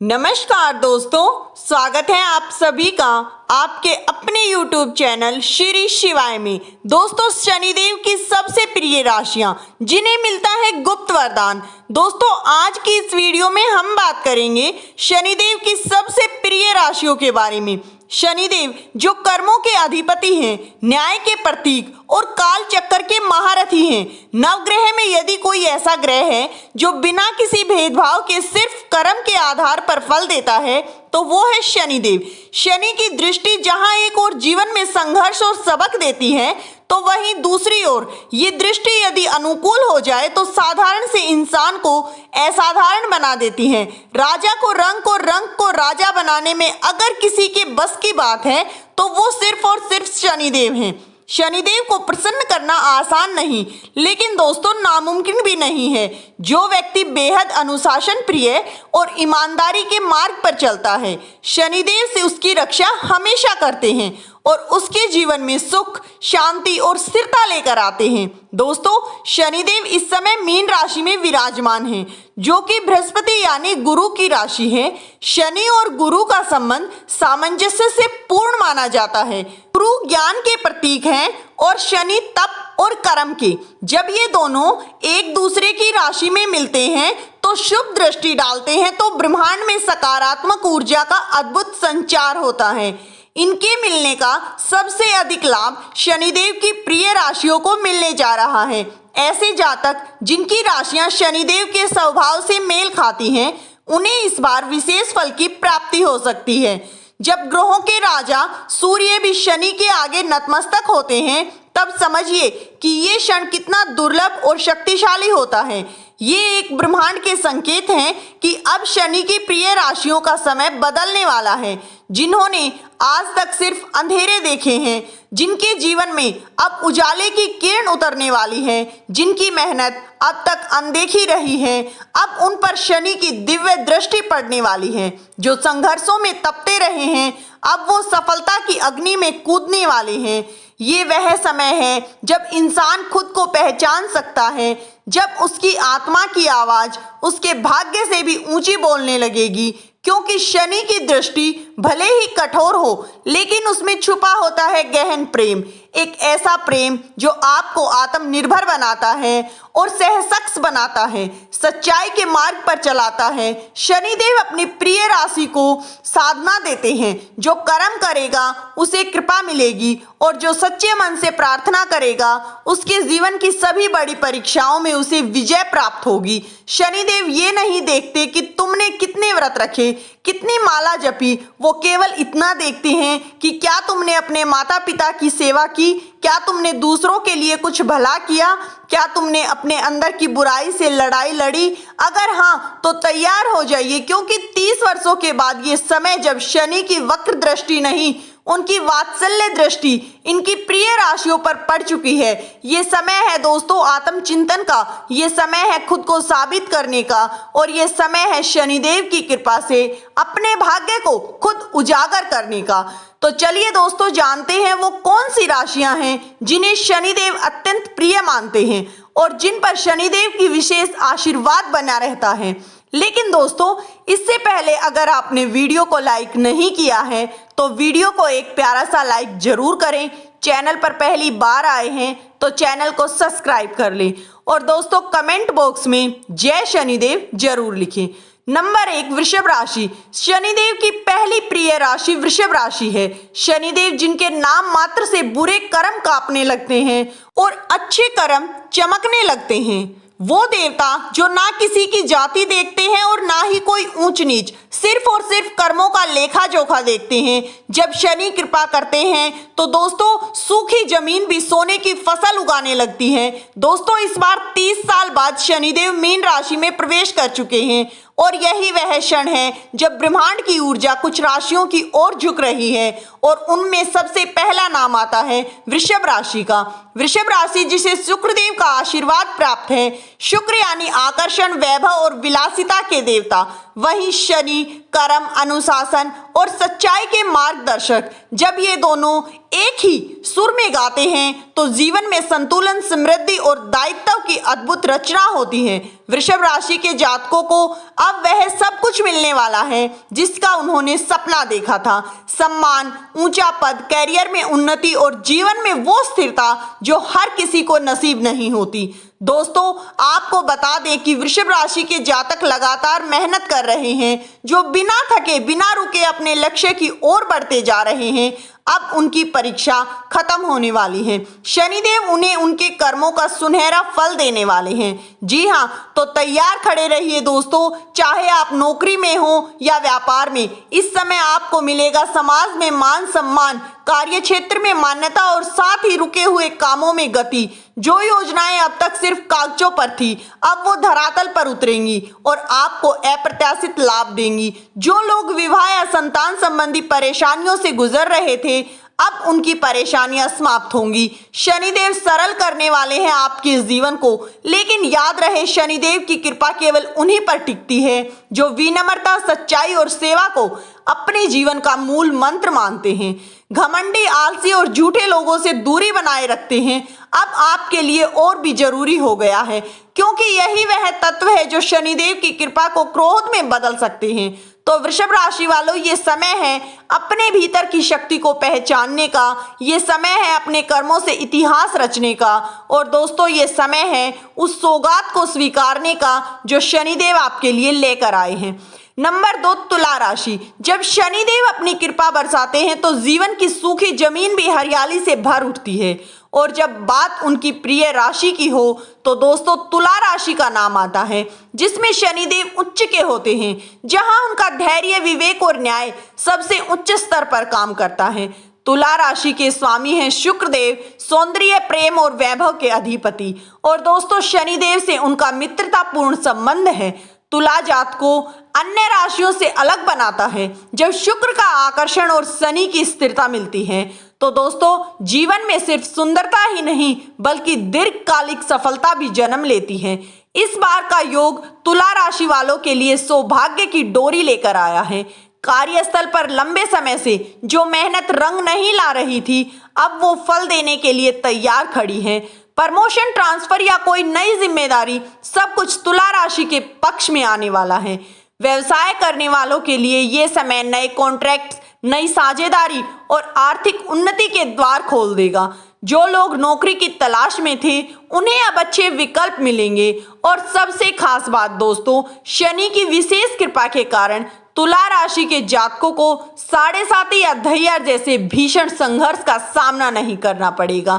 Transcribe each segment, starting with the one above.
नमस्कार दोस्तों, स्वागत है आप सभी का आपके अपने YouTube चैनल श्री शिवाय में। दोस्तों, शनिदेव की सबसे प्रिय राशियां जिन्हें मिलता है गुप्त वरदान। दोस्तों, आज की इस वीडियो में हम बात करेंगे शनिदेव की सबसे प्रिय राशियों के बारे में। शनिदेव जो कर्मों के अधिपति हैं, न्याय के प्रतीक और काल चक्कर के महारथी हैं। नवग्रह में यदि कोई ऐसा ग्रह है जो बिना किसी भेदभाव के सिर्फ कर्म के आधार पर फल देता है तो वो है शनिदेव। शनि की दृष्टि जहां एक ओर जीवन में संघर्ष और सबक देती है तो वहीं दूसरी ओर ये दृष्टि यदि अनुकूल हो जाए तो साधारण से इंसान को असाधारण बना देती है। राजा को रंग को राजा बनाने में अगर किसी के बस की बात है तो वो सिर्फ और सिर्फ शनिदेव हैं। शनिदेव को प्रसन्न करना आसान नहीं, लेकिन दोस्तों नामुमकिन भी नहीं है। जो व्यक्ति बेहद अनुशासन प्रिय और ईमानदारी के मार्ग पर चलता है, शनिदेव से उसकी रक्षा हमेशा करते हैं और उसके जीवन में सुख, शांति और स्थिरता लेकर आते हैं। दोस्तों, शनिदेव इस समय मीन राशि में विराजमान हैं, जो कि बृहस्पति यानी गुरु की राशि है। शनि और गुरु का संबंध सामंजस्य से पूर्ण माना जाता है। गुरु ज्ञान के प्रतीक हैं और शनि तप और कर्म के। जब ये दोनों एक दूसरे की राशि में मिलते हैं तो शुभ दृष्टि डालते हैं तो ब्रह्मांड में सकारात्मक ऊर्जा का अद्भुत संचार होता है। इनके मिलने का सबसे अधिक लाभ शनिदेव की प्रिय राशियों को मिलने जा रहा है। ऐसे जातक जिनकी राशियां शनिदेव के स्वभाव से मेल खाती हैं, उन्हें इस बार विशेष फल की प्राप्ति हो सकती है। जब ग्रहों के राजा सूर्य भी शनि के आगे नतमस्तक होते हैं, तब समझिए कि ये क्षण कितना दुर्लभ और शक्तिशाली होता है। ये एक ब्रह्मांड के संकेत हैं कि अब शनि की प्रिय राशियों का समय बदलने वाला है। जिन्होंने आज तक सिर्फ अंधेरे देखे हैं, जिनके जीवन में अब उजाले की किरण उतरने वाली है, जिनकी मेहनत अब तक अनदेखी रही है, अब उन पर शनि की दिव्य दृष्टि पड़ने वाली है। जो संघर्षों में तपते रहे हैं, अब वो सफलता की अग्नि में कूदने वाले हैं। ये वह समय है जब इंसान खुद को पहचान सकता है, जब उसकी आत्मा की आवाज उसके भाग्य से भी ऊंची बोलने लगेगी, क्योंकि शनि की दृष्टि भले ही कठोर हो, लेकिन उसमें छुपा होता है गहन प्रेम। एक ऐसा प्रेम जो आपको आत्मनिर्भर बनाता है और सहशक्स बनाता है, सच्चाई के मार्ग पर चलाता है। शनिदेव अपनी प्रिय राशि को साधना देते हैं। जो कर्म करेगा उसे कृपा मिलेगी और जो सच्चे मन से प्रार्थना करेगा उसके जीवन की सभी बड़ी परीक्षाओं में उसे विजय प्राप्त होगी। शनिदेव ये नहीं देखते कि तुमने कितने व्रत रखे, कितनी माला जपी, वो केवल इतना देखते हैं कि क्या तुमने अपने माता पिता की सेवा की, क्या तुमने दूसरों के लिए कुछ भला किया, क्या तुमने अपने अंदर की बुराई से लड़ाई लड़ी। अगर हाँ तो तैयार हो जाइए, क्योंकि 30 वर्षों के बाद ये समय जब शनि की वक्र दृष्टि नहीं, उनकी वात्सल्य दृष्टि इनकी प्रिय राशियों पर पड़ चुकी है। ये समय है दोस्तों आत्मचिंतन का, ये समय है खुद को साबित करने का, और ये समय है शनिदेव की कृपा से अपने भाग्य को खुद उजागर करने का। तो चलिए दोस्तों, जानते हैं वो कौन सी राशियां हैं जिन्हें शनिदेव अत्यंत प्रिय मानते हैं और जिन पर शनिदेव की विशेष आशीर्वाद बना रहता है। लेकिन दोस्तों, इससे पहले अगर आपने वीडियो को लाइक नहीं किया है तो वीडियो को एक प्यारा सा लाइक जरूर करें। चैनल पर पहली बार आए हैं तो चैनल को सब्सक्राइब कर लें और दोस्तों कमेंट बॉक्स में जय शनिदेव जरूर लिखें। नंबर 1, वृषभ राशि। शनिदेव की पहली प्रिय राशि वृषभ राशि है। शनिदेव जिनके नाम मात्र से बुरे कर्म कांपने लगते हैं और अच्छे कर्म चमकने लगते हैं, वो देवता जो ना किसी की जाति देखते हैं और ना ही कोई ऊंच नीच, सिर्फ और सिर्फ कर्मों का लेखा जोखा देखते हैं। जब शनि कृपा करते हैं तो दोस्तों सूखी जमीन भी सोने की फसल उगाने लगती है। दोस्तों, इस बार 30 साल बाद शनिदेव मीन राशि में प्रवेश कर चुके हैं और यही वह क्षण है जब ब्रह्मांड की ऊर्जा कुछ राशियों की ओर झुक रही है और उनमें सबसे पहला नाम आता है वृषभ राशि का। वृषभ राशि जिसे शुक्रदेव का आशीर्वाद प्राप्त है। शुक्र यानी आकर्षण, वैभव और विलासिता के देवता। वहीं शनि कर्म, अनुशासन और सच्चाई के मार्गदर्शक। जब ये दोनों एक ही सुर में गाते हैं तो जीवन में संतुलन, समृद्धि और दायित्व की अद्भुत रचना होती है। वृषभ राशि के जातकों को अब वह सब कुछ मिलने वाला है जिसका उन्होंने सपना देखा था। सम्मान, ऊंचा पद, कैरियर में उन्नति और जीवन में वो स्थिरता जो हर किसी को नसीब नहीं होती। दोस्तों, आपको बता दें कि वृषभ राशि के जातक लगातार मेहनत कर रहे हैं, जो बिना थके, बिना रुके अपने लक्ष्य की ओर बढ़ते जा रहे हैं। अब उनकी परीक्षा खत्म होने वाली है। शनिदेव उन्हें उनके कर्मों का सुनहरा फल देने वाले हैं। जी हाँ, तो तैयार खड़े रहिए दोस्तों। चाहे आप नौकरी में हो या व्यापार में, इस समय आपको मिलेगा समाज में मान सम्मान, कार्य क्षेत्र में मान्यता और साथ ही रुके हुए कामों में गति। जो योजनाएं अब तक सिर्फ कागजों पर थी, अब वो धरातल पर उतरेंगी और आपको अप्रत्याशित लाभ देंगी। जो लोग विवाह या संतान संबंधी परेशानियों से गुजर रहे थे, अब उनकी परेशानियां समाप्त होंगी। शनिदेव सरल करने वाले हैं आपके इस जीवन को, लेकिन याद रहे शनिदेव की कृपा केवल उन्हीं पर टिकती है जो विनम्रता, सच्चाई और सेवा को अपने जीवन का मूल मंत्र मानते हैं। घमंडी, आलसी और झूठे लोगों से दूरी बनाए रखते हैं अब आपके लिए और भी जरूरी हो गया है, क्योंकि यही वह तत्व है जो शनिदेव की कृपा को क्रोध में बदल सकते हैं। तो वृषभ राशि वालों, ये समय है अपने भीतर की शक्ति को पहचानने का, ये समय है अपने कर्मों से इतिहास रचने का, और दोस्तों ये समय है उस सौगात को स्वीकारने का जो शनिदेव आपके लिए लेकर आए हैं। नंबर 2, तुला राशि। जब शनिदेव अपनी कृपा बरसाते हैं तो जीवन की सूखी जमीन भी हरियाली से भर उठती है। और जब बात उनकी प्रिय राशि की हो तो दोस्तों तुला राशि का नाम आता है, जिसमें शनिदेव उच्च के होते हैं, जहां उनका धैर्य, विवेक और न्याय सबसे उच्च स्तर पर काम करता है। तुला राशि के स्वामी हैं शुक्रदेव, सौंदर्य, प्रेम और वैभव के अधिपति। और दोस्तों शनिदेव से उनका मित्रतापूर्ण संबंध है। तुला जात को अन्य राशियों से अलग बनाता है जब शुक्र का आकर्षण और शनि की स्थिरता मिलती है। तो दोस्तों जीवन में सिर्फ सुंदरता ही नहीं बल्कि दीर्घकालिक सफलता भी जन्म लेती है। इस बार का योग तुला राशि वालों के लिए सौभाग्य की डोरी लेकर आया है। कार्यस्थल पर लंबे समय से जो मेहनत रंग नहीं ला रही थी, अब वो फल देने के लिए तैयार खड़ी है। प्रमोशन, ट्रांसफर या कोई नई जिम्मेदारी, सब कुछ तुला राशि के पक्ष में आने वाला है। व्यवसाय करने वालों के लिए ये समय नए कॉन्ट्रैक्ट, नई साझेदारी और आर्थिक उन्नति के द्वार खोल देगा। जो लोग नौकरी की तलाश में थे उन्हें अब अच्छे विकल्प मिलेंगे। और सबसे खास बात दोस्तों, शनि की विशेष कृपा के कारण तुला राशि के जातकों को 7.5 या दहियर जैसे भीषण संघर्ष का सामना नहीं करना पड़ेगा।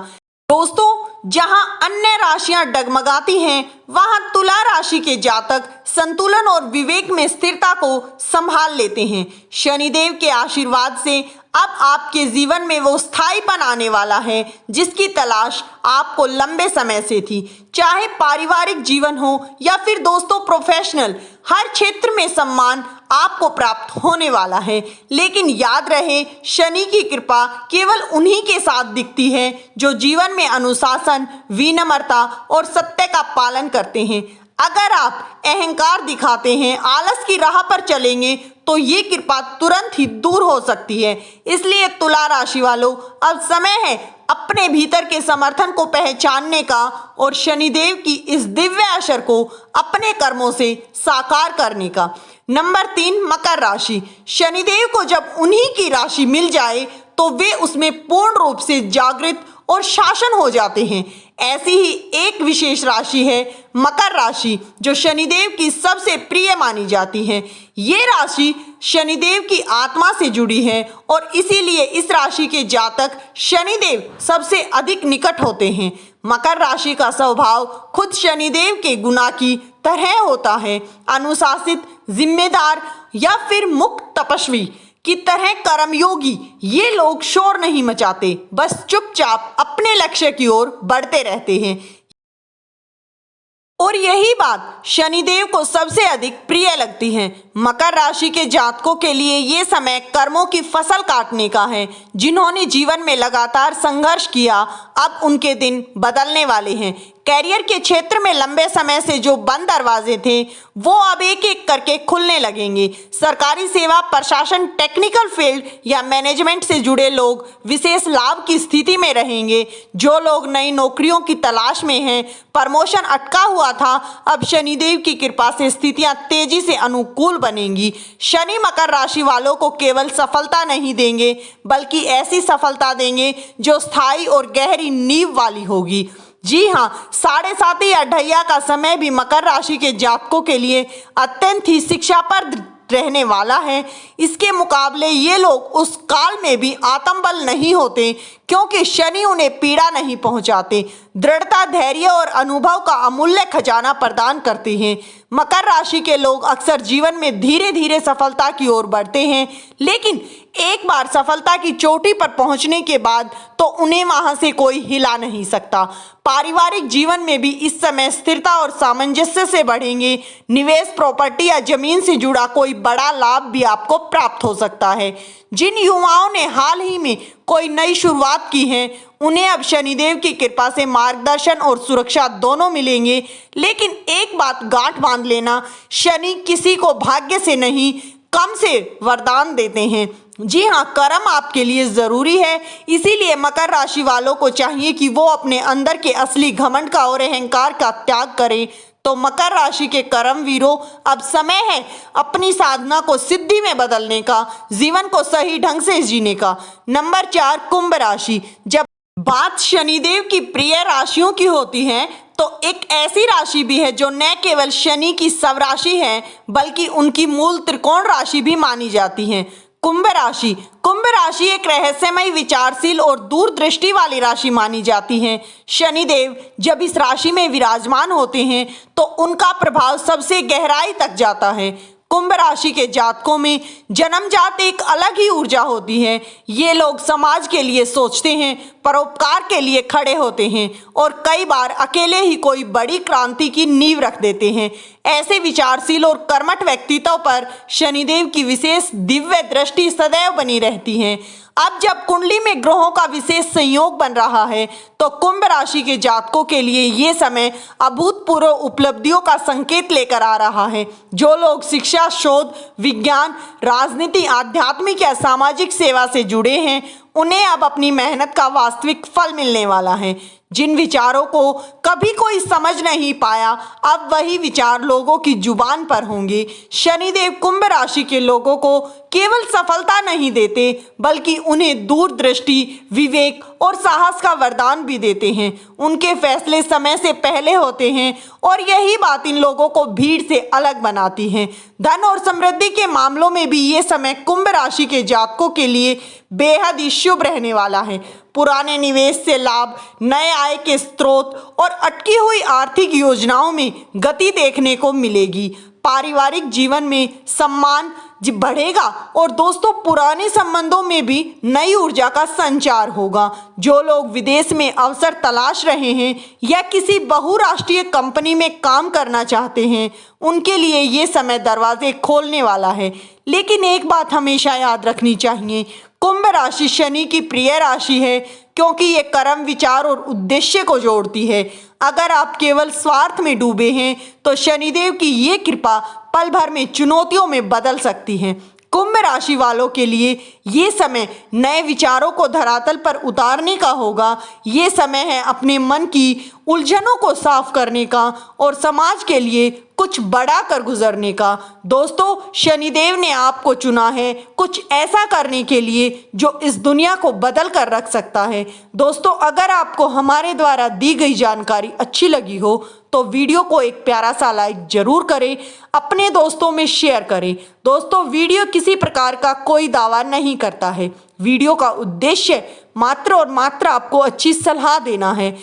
दोस्तों जहां अन्य राशियां डगमगाती हैं, वहां तुला राशि के जातक संतुलन और विवेक में स्थिरता को संभाल लेते हैं। शनिदेव के आशीर्वाद से अब आपके जीवन में वो स्थायीपन आने वाला है जिसकी तलाश आपको लंबे समय से थी। चाहे पारिवारिक जीवन हो या फिर दोस्तों प्रोफेशनल, हर क्षेत्र में सम्मान आपको प्राप्त होने वाला है। लेकिन याद रहे शनि की कृपा केवल उन्हीं के साथ दिखती है जो जीवन में अनुशासन, विनम्रता और सत्य का पालन करते हैं। अगर आप अहंकार दिखाते हैं, आलस की राह पर चलेंगे तो ये कृपा तुरंत ही दूर हो सकती है। इसलिए तुला राशि वालों, अब समय है अपने भीतर के समर्थन को पहचानने का और शनिदेव की इस दिव्य असर को अपने कर्मों से साकार करने का। नंबर 3, मकर राशि। शनिदेव को जब उन्हीं की राशि मिल जाए तो वे उसमें पूर्ण रूप से जागृत और शासन हो जाते हैं। ऐसी ही एक विशेष राशि है मकर राशि, जो शनिदेव की सबसे प्रिय मानी जाती है। ये राशि शनिदेव की आत्मा से जुड़ी है और इसीलिए इस राशि के जातक शनिदेव सबसे अधिक निकट होते हैं। मकर राशि का स्वभाव खुद शनिदेव के गुना की तरह होता है। अनुशासित, जिम्मेदार या फिर मुक्त तपस्वी की तरह कर्मयोगी ये लोग शोर नहीं मचाते, बस चुपचाप अपने लक्ष्य की ओर बढ़ते रहते हैं। और यही बात शनिदेव को सबसे अधिक प्रिय लगती है। मकर राशि के जातकों के लिए ये समय कर्मों की फसल काटने का है। जिन्होंने जीवन में लगातार संघर्ष किया, अब उनके दिन बदलने वाले हैं। कैरियर के क्षेत्र में लंबे समय से जो बंद दरवाजे थे, वो अब एक एक करके खुलने लगेंगे। सरकारी सेवा, प्रशासन, टेक्निकल फील्ड या मैनेजमेंट से जुड़े लोग विशेष लाभ की स्थिति में रहेंगे। जो लोग नई नौकरियों की तलाश में हैं, प्रमोशन अटका हुआ था, अब शनिदेव की कृपा से स्थितियां तेजी से अनुकूल बनेंगी। शनि मकर राशि वालों को केवल सफलता नहीं देंगे, बल्कि ऐसी सफलता देंगे जो स्थायी और गहरी नींव वाली होगी। जी हाँ, 7.5 या ढैया का समय भी मकर राशि के जातकों के लिए अत्यंत ही शिक्षाप्रद रहने वाला है। इसके मुकाबले ये लोग उस काल में भी आत्मबल नहीं होते, क्योंकि शनि उन्हें पीड़ा नहीं पहुंचाते। दृढ़ता, धैर्य और अनुभव का अमूल्य खजाना प्रदान करते हैं। मकर राशि के लोग अक्सर जीवन में धीरे धीरे सफलता की ओर बढ़ते हैं, लेकिन एक बार सफलता की चोटी पर पहुंचने के बाद तो उन्हें वहां से कोई हिला नहीं सकता। पारिवारिक जीवन में भी इस समय स्थिरता और सामंजस्य से बढ़ेंगे। निवेश, प्रॉपर्टी या जमीन से जुड़ा कोई बड़ा लाभ भी आपको प्राप्त हो सकता है। जिन युवाओं ने हाल ही में कोई नई शुरुआत की है, उन्हें अब शनिदेव की कृपा से मार्गदर्शन और सुरक्षा दोनों मिलेंगे। लेकिन एक बात गांठ बांध लेना, शनि किसी को भाग्य से नहीं, कम से वरदान देते हैं। जी हाँ, कर्म आपके लिए जरूरी है। इसीलिए मकर राशि वालों को चाहिए कि वो अपने अंदर के असली घमंड का और अहंकार का त्याग करें। तो मकर राशि के कर्मवीरों, अब समय है अपनी साधना को सिद्धि में बदलने का, जीवन को सही ढंग से जीने का। नंबर 4, कुंभ राशि। जब बात शनिदेव की प्रिय राशियों की होती है, तो एक ऐसी राशि भी है जो न केवल शनि की स्वराशि है, बल्कि उनकी मूल त्रिकोण राशि भी मानी जाती है। कुंभ राशि। कुंभ राशि एक रहस्यमय, विचारशील और दूरदृष्टि वाली राशि मानी जाती है। शनिदेव जब इस राशि में विराजमान होते हैं, तो उनका प्रभाव सबसे गहराई तक जाता है। कुंभ राशि के जातकों में जन्मजात एक अलग ही ऊर्जा होती है। ये लोग समाज के लिए सोचते हैं, परोपकार के लिए खड़े होते हैं और कई बार अकेले ही कोई बड़ी क्रांति की नींव रख देते हैं। ऐसे विचारशील और कर्मठ व्यक्तित्व पर शनिदेव की विशेष दिव्य दृष्टि सदैव बनी रहती है। अब जब कुंडली में ग्रहों का विशेष संयोग बन रहा है, तो कुंभ राशि के जातकों के लिए ये समय अभूतपूर्व उपलब्धियों का संकेत लेकर आ रहा है। जो लोग शिक्षा, शोध, विज्ञान, राजनीति, आध्यात्मिक या सामाजिक सेवा से जुड़े हैं, उन्हें अब अपनी मेहनत का वास्तविक फल मिलने वाला है। जिन विचारों को कभी कोई समझ नहीं पाया, अब वही विचार लोगों की जुबान पर होंगे। शनिदेव कुंभ राशि के लोगों को केवल सफलता नहीं देते, बल्कि उन्हें दूरदृष्टि, विवेक और साहस का वरदान भी देते हैं। उनके फैसले समय से पहले होते हैं और यही बात इन लोगों को भीड़ से अलग बनाती है। धन और समृद्धि के मामलों में भी ये समय कुंभ राशि के जातकों के लिए बेहद ही शुभ रहने वाला है। पुराने निवेश से लाभ, नए आय के स्रोत और अटकी हुई आर्थिक योजनाओं में गति देखने को मिलेगी। पारिवारिक जीवन में सम्मान बढ़ेगा और दोस्तों, पुराने संबंधों में भी नई ऊर्जा का संचार होगा। जो लोग विदेश में अवसर तलाश रहे हैं या किसी बहुराष्ट्रीय कंपनी में काम करना चाहते हैं, उनके लिए ये समय दरवाजे खोलने वाला है। लेकिन एक बात हमेशा याद रखनी चाहिए, कुंभ राशि शनि की प्रिय राशि है, क्योंकि ये कर्म, विचार और उद्देश्य को जोड़ती है। अगर आप केवल स्वार्थ में डूबे हैं, तो शनिदेव की ये कृपा पल भर में चुनौतियों में बदल सकती है। कुंभ राशि वालों के लिए ये समय नए विचारों को धरातल पर उतारने का होगा। ये समय है अपने मन की उलझनों को साफ करने का और समाज के लिए कुछ बड़ा कर गुजरने का। दोस्तों, शनिदेव ने आपको चुना है कुछ ऐसा करने के लिए जो इस दुनिया को बदल कर रख सकता है। दोस्तों, अगर आपको हमारे द्वारा दी गई जानकारी अच्छी लगी हो, तो वीडियो को एक प्यारा सा लाइक जरूर करें, अपने दोस्तों में शेयर करें। दोस्तों, वीडियो किसी प्रकार का कोई दावा नहीं करता है। वीडियो का उद्देश्य मात्र और मात्र आपको अच्छी सलाह देना है।